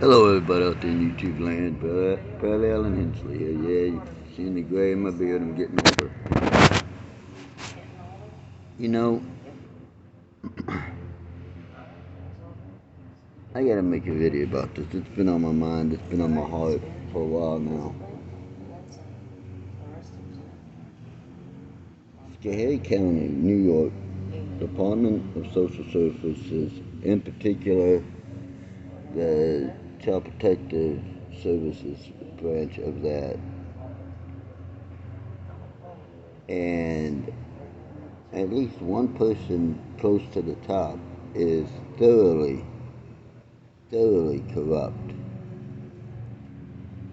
Hello, everybody out there in YouTube land. Brother Allen Hensley here. Yeah, you seeing the gray in my beard. I'm getting older. You know, I gotta make a video about this. It's been on my mind. It's been on my heart for a while now. Schoharie County, New York, Department of Social Services, in particular, the Child Protective Services branch of that, and at least one person close to the top is thoroughly corrupt.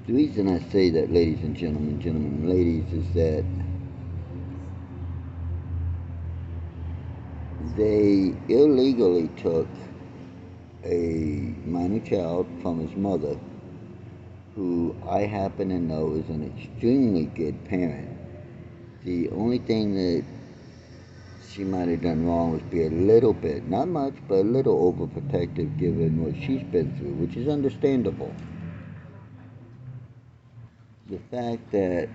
The reason I say that, ladies and gentlemen and ladies, is that they illegally took a minor child from his mother, who I happen to know is an extremely good parent. The only thing that she might have done wrong was be a little bit, not much, but a little overprotective given what she's been through, which is understandable. The fact that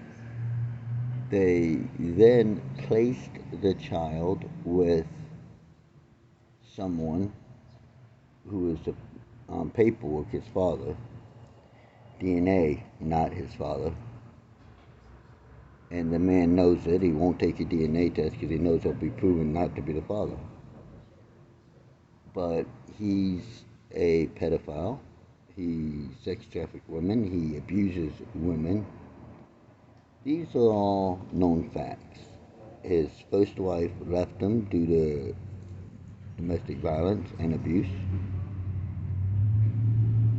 they then placed the child with someone who is the paperwork his father, DNA not his father, and the man knows it. He won't take a DNA test because he knows he'll be proven not to be the father. But he's a pedophile. He sex traffics women. He abuses women. These are all known facts. His first wife left him due to domestic violence and abuse.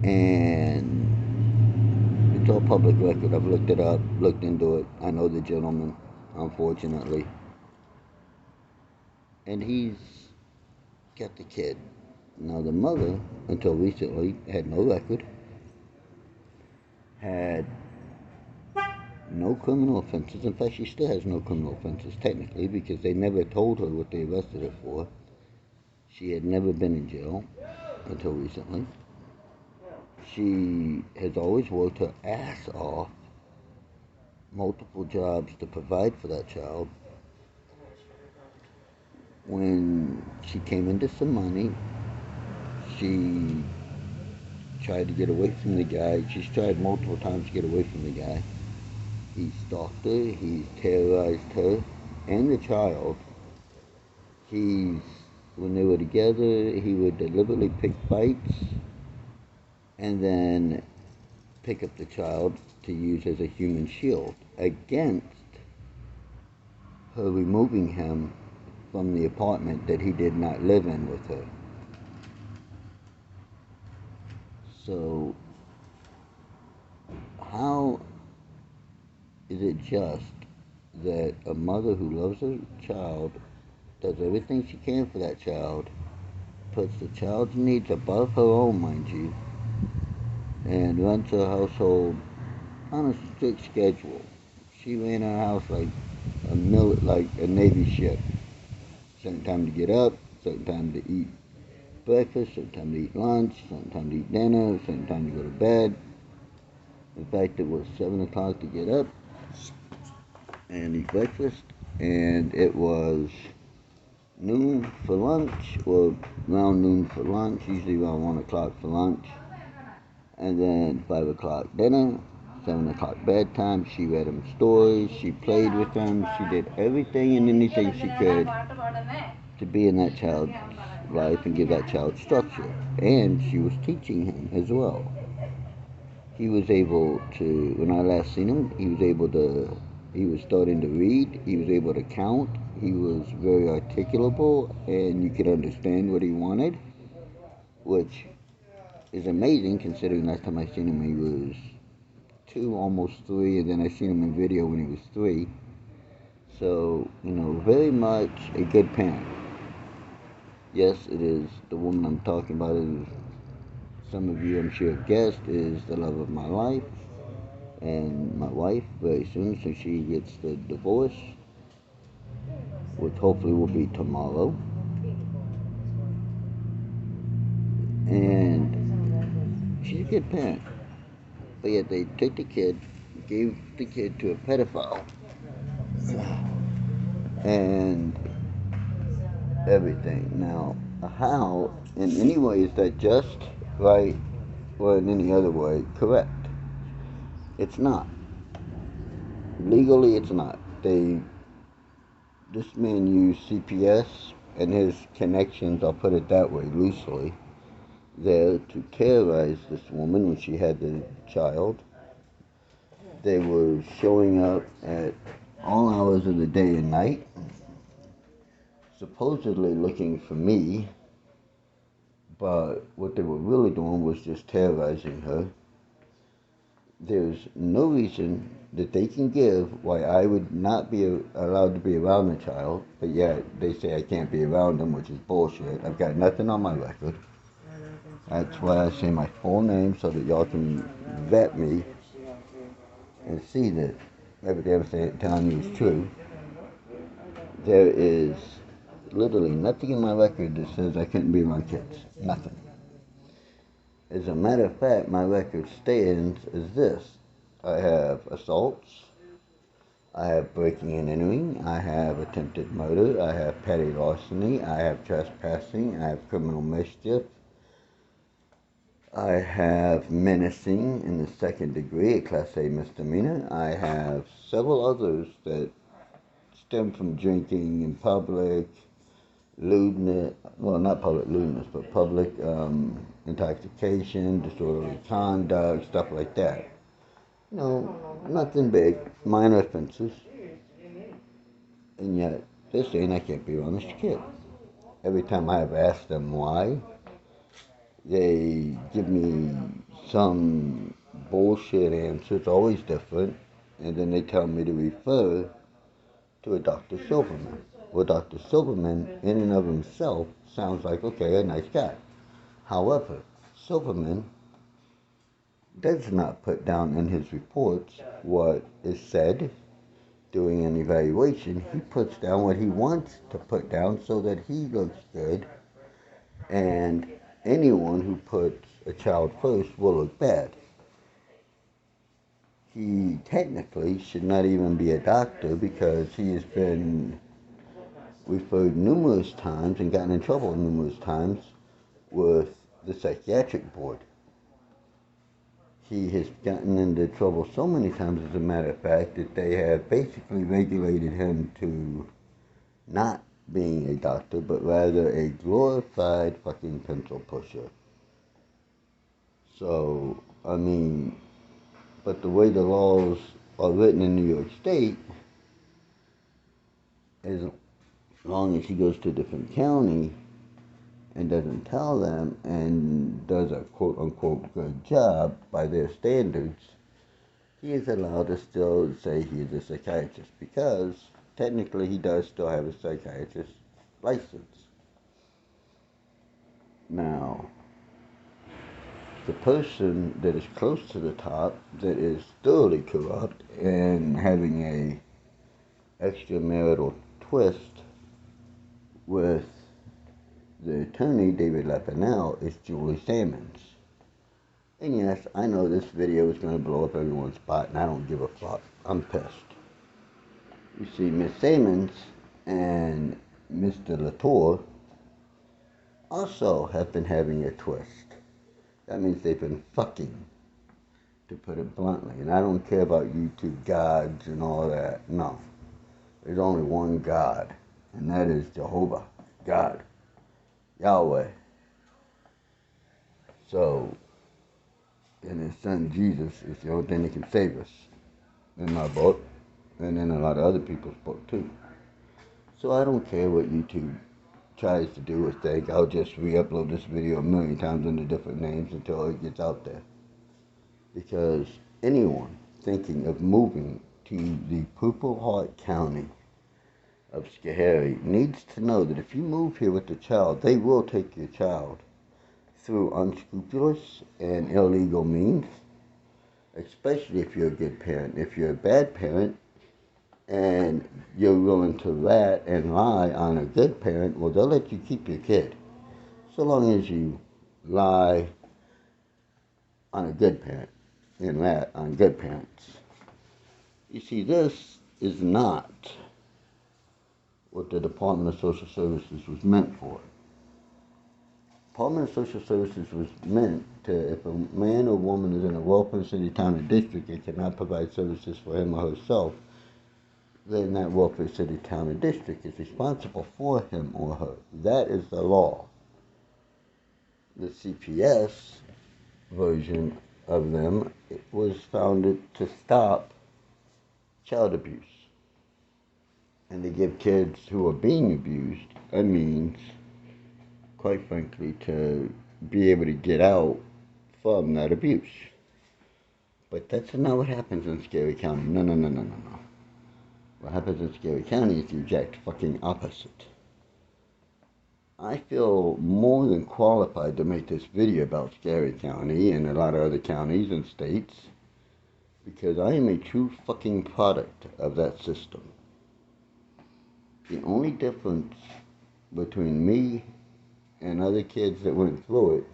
And it's all public record. I've looked it up, looked into it. I know the gentleman, unfortunately. And he's got the kid. Now, the mother, until recently, had no record, had no criminal offenses. In fact, she still has no criminal offenses, technically, because they never told her what they arrested her for. She had never been in jail until recently. She has always worked her ass off, multiple jobs to provide for that child. When she came into some money, she tried to get away from the guy. She's tried multiple times to get away from the guy. He stalked her, he terrorized her and the child. When they were together, he would deliberately pick fights and then pick up the child to use as a human shield against her removing him from the apartment that he did not live in with her. So, how is it just that a mother who loves her child does everything she can for that child, puts the child's needs above her own, mind you, and runs her household on a strict schedule? She ran her house like like a Navy ship. Certain time to get up, certain time to eat breakfast, certain time to eat lunch, certain time to eat dinner, certain time to go to bed. In fact, it was 7 o'clock to get up and eat breakfast, and it was noon for lunch, or around noon for lunch, usually around 1 o'clock for lunch, and then 5 o'clock dinner, 7 o'clock bedtime. She read him stories, she played with him, she did everything and anything she could to be in that child's life and give that child structure. And she was teaching him as well. He was able to, when I last seen him, he was starting to read, he was able to count, he was very articulable, and you could understand what he wanted, which is amazing considering last time I seen him he was 2, almost 3, and then I seen him in video when he was 3. So, very much a good parent. Yes, it is the woman I'm talking about, is some of you I'm sure have guessed, is the love of my life and my wife very soon, so she gets the divorce, which hopefully will be tomorrow. And she's a good parent. But yet they took the kid, gave the kid to a pedophile, and everything. Now, how, in any way, is that just, right, or in any other way, correct? It's not. Legally, it's not. This man used CPS and his connections, I'll put it that way, loosely, there to terrorize this woman when she had the child. They were showing up at all hours of the day and night, supposedly looking for me, but what they were really doing was just terrorizing her. There's no reason that they can give why I would not be allowed to be around the child, but yet they say I can't be around them, which is bullshit. I've got nothing on my record. That's why I say my full name so that y'all can vet me and see that everything I'm telling you is true. There is literally nothing in my record that says I couldn't be around kids. Nothing. As a matter of fact, my record stands as this. I have assaults, I have breaking and entering, I have attempted murder, I have petty larceny, I have trespassing, I have criminal mischief, I have menacing in the second degree, a Class A misdemeanor. I have several others that stem from drinking in public, lewdness, well, not public lewdness, but public intoxication, disorderly conduct, stuff like that. You know, nothing big, minor offenses. And yet, they're saying I can't be around this kid. Every time I have asked them why, they give me some bullshit answer. It's always different. And then they tell me to refer to a Dr. Silverman. Well, Dr. Silverman, in and of himself, sounds like, okay, a nice guy. However, Silverman does not put down in his reports what is said during an evaluation. He puts down what he wants to put down so that he looks good, and anyone who puts a child first will look bad. He technically should not even be a doctor because he has been referred numerous times and gotten in trouble numerous times with the psychiatric board. He has gotten into trouble so many times, as a matter of fact, that they have basically regulated him to not being a doctor, but rather a glorified fucking pencil pusher. So, I mean, but the way the laws are written in New York State, as long as he goes to a different county and doesn't tell them and does a quote-unquote good job by their standards, he is allowed to still say he is a psychiatrist because technically he does still have a psychiatrist license. Now, the person that is close to the top, that is thoroughly corrupt and having a extramarital twist with the attorney, David Lapinell, is Julie Sammons. And yes, I know this video is going to blow up everyone's spot, and I don't give a fuck. I'm pissed. You see, Miss Sammons and Mr. Latour also have been having a twist. That means they've been fucking, to put it bluntly. And I don't care about YouTube gods and all that. No. There's only one God, and that is Jehovah, God, Yahweh. So, and his son Jesus is the only thing that can save us, in my book, and in a lot of other people's book too. So I don't care what YouTube tries to do or think. I'll just re-upload this video a million times under different names until it gets out there. Because anyone thinking of moving to the Purple Heart County of Schoharie needs to know that if you move here with the child, they will take your child through unscrupulous and illegal means, especially if you're a good parent. If you're a bad parent and you're willing to rat and lie on a good parent, well, they'll let you keep your kid. So long as you lie on a good parent and that on good parents. You see, this is not what the Department of Social Services was meant for. Department of Social Services was meant to, if a man or woman is in a welfare city, town, or district and cannot provide services for him or herself, then that welfare city, town, or district is responsible for him or her. That is the law. The CPS version of them was founded to stop child abuse and to give kids who are being abused a means, quite frankly, to be able to get out from that abuse. But that's not what happens in Schoharie County. No, no, no, no, no, no. What happens in Schoharie County is the exact fucking opposite. I feel more than qualified to make this video about Schoharie County and a lot of other counties and states because I am a true fucking product of that system. The only difference between me and other kids that went through it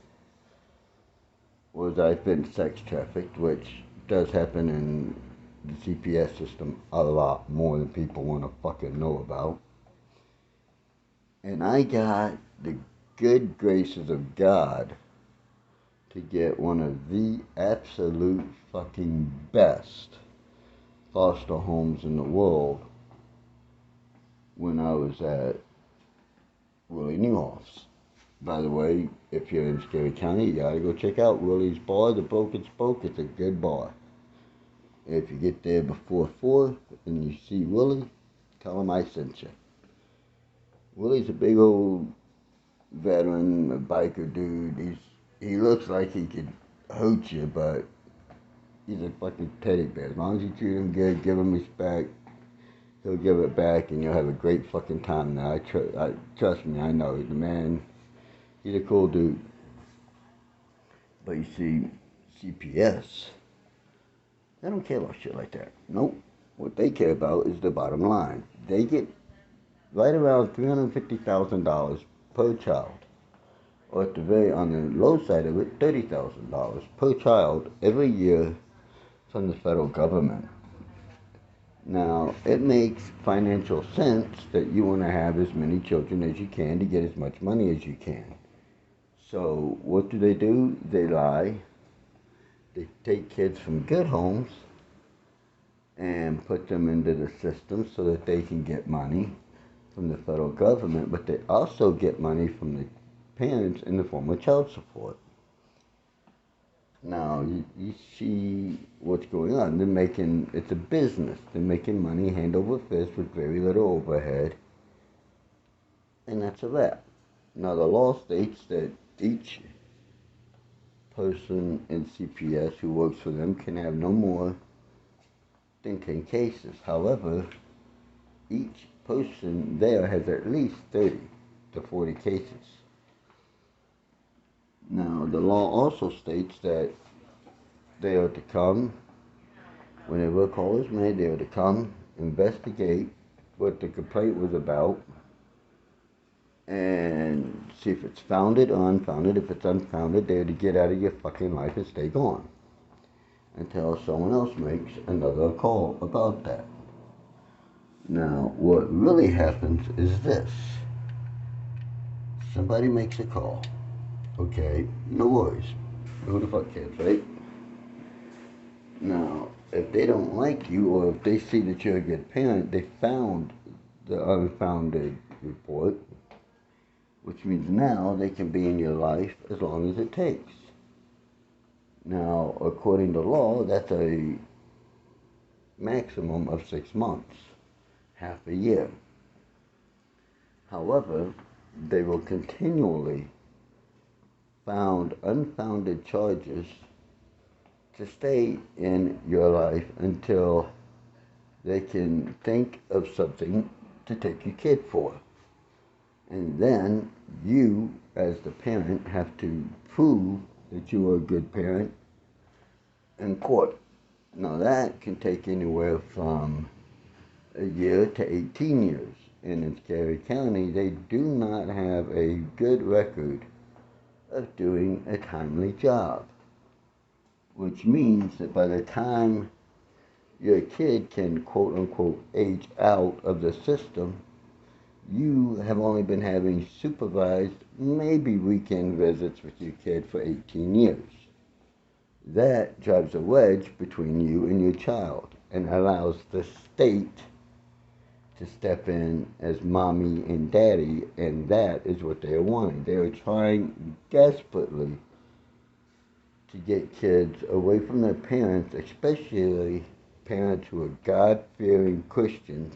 was I've been sex trafficked, which does happen in the CPS system a lot more than people want to fucking know about. And I got the good graces of God to get one of the absolute fucking best foster homes in the world when I was at Willie Newhoff's. By the way, if you're in Schoharie County, you gotta go check out Willie's Bar, the Broken Spoke. It's a good bar. If you get there before 4 and you see Willie, tell him I sent you. Willie's a big old veteran, a biker dude. He looks like he could hurt you, but he's a fucking teddy bear. As long as you treat him good, give him respect, he'll give it back, and you'll have a great fucking time now. Trust me, I know. The man, he's a cool dude. But you see, CPS, they don't care about shit like that. Nope. What they care about is the bottom line. They get right around $350,000 per child. Or at the very, on the low side of it, $30,000 per child every year from the federal government. Now, it makes financial sense that you want to have as many children as you can to get as much money as you can. So, what do? They lie. They take kids from good homes and put them into the system so that they can get money from the federal government, but they also get money from the parents in the form of child support. Now, you see what's going on. It's a business. They're making money hand over fist with very little overhead. And that's a wrap. Now, the law states that each person in CPS who works for them can have no more than 10 cases. However, each person there has at least 30 to 40 cases. Now, the law also states that they are to come, whenever a call is made, they are to come, investigate what the complaint was about, and see if it's founded or unfounded. If it's unfounded, they are to get out of your fucking life and stay gone until someone else makes another call about that. Now, what really happens is this. Somebody makes a call. Okay, no worries. Who the fuck cares, right? Now, if they don't like you, or if they see that you're a good parent, they found the unfounded report, which means now they can be in your life as long as it takes. Now, according to law, that's a maximum of 6 months, half a year. However, they will continually found unfounded charges to stay in your life until they can think of something to take your kid for. And then you, as the parent, have to prove that you are a good parent in court. Now that can take anywhere from a year to 18 years. And in Schoharie County, they do not have a good record of doing a timely job. which means that by the time your kid can quote unquote age out of the system, you have only been having supervised, maybe weekend visits with your kid for 18 years. That drives a wedge between you and your child and allows the state to step in as mommy and daddy, and that is what they are wanting. They are trying desperately to get kids away from their parents, especially parents who are God-fearing Christians,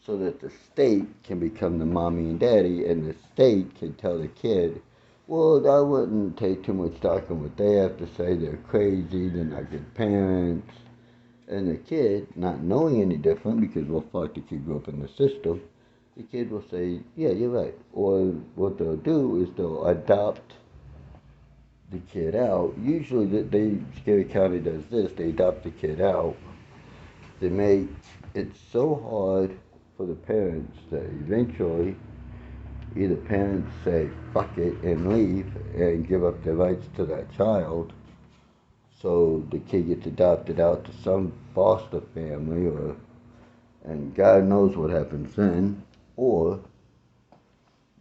so that the state can become the mommy and daddy, and the state can tell the kid, well, I wouldn't take too much stock in what they have to say. They're crazy. They're not good parents. And the kid, not knowing any different, because, well, fuck, the kid grew up in the system, the kid will say, yeah, you're right. Or what they'll do is they'll adopt the kid out. Usually, Schoharie County does this. They adopt the kid out. They make it so hard for the parents that eventually either parents say fuck it and leave and give up their rights to that child, so the kid gets adopted out to some foster family, or and God knows what happens then, or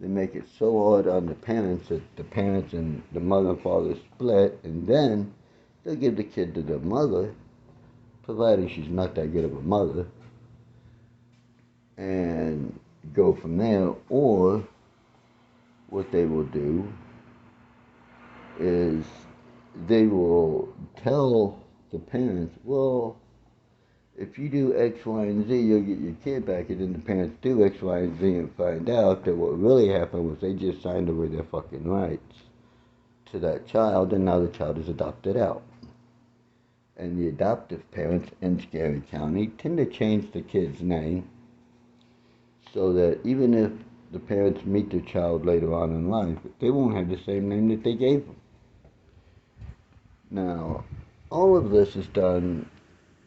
they make it so hard on the parents that the parents and the mother and father split, and then they'll give the kid to the mother, providing she's not that good of a mother, and go from there. Or what they will do is they will tell the parents, well, if you do X, Y, and Z, you'll get your kid back. And then the parents do X, Y, and Z and find out that what really happened was they just signed away their fucking rights to that child, and now the child is adopted out. And the adoptive parents in Schoharie County tend to change the kid's name so that even if the parents meet their child later on in life, they won't have the same name that they gave them. Now, all of this is done